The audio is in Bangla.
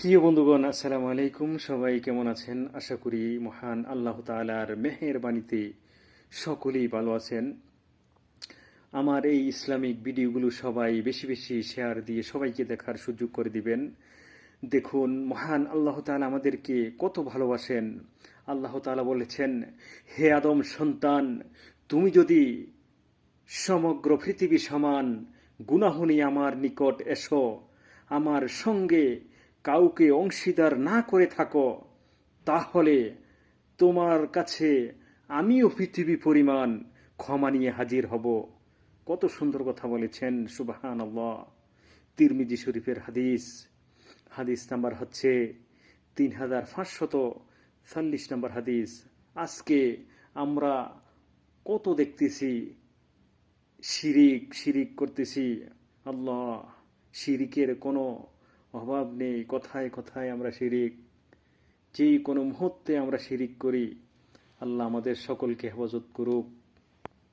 প্রিয় বন্ধুগণ, আসসালামু আলাইকুম। সবাই কেমন আছেন? আশা করি মহান আল্লাহ তাআলার মেহেরবানিতে সকলেই ভালো আছেন। আমার এই ইসলামিক ভিডিওগুলো সবাই বেশি বেশি শেয়ার দিয়ে সবাইকে দেখার সুযোগ করে দিবেন। দেখুন, মহান আল্লাহ তাআলা আমাদেরকে কত ভালোবাসেন। আল্লাহ তাআলা বলেছেন, হে আদম সন্তান, তুমি যদি সমগ্র পৃথিবী সমান গুনাহ নিয়ে আমার নিকট এসো, আমার সঙ্গে কাউকে অংশীদার না করে থাকো, তাহলে তোমার কাছে আমিও পৃথিবী পরিমাণ ক্ষমা নিয়ে হাজির হব। কত সুন্দর কথা বলেছেন, সুবহানাল্লাহ। তিরমিজি শরীফের হাদিস, হাদিস নাম্বার হচ্ছে 3540 নম্বর হাদিস। আজকে আমরা কত দেখতেছি শিরিক শিরিক করতেছি। আল্লাহ, শিরিকের কোনো অভাব নেই। কথায় কথায় আমরা শিরিক, যেই কোনো মুহূর্তে আমরা শিরিক করি। আল্লাহ আমাদের সকলকে হেফাজত করুক।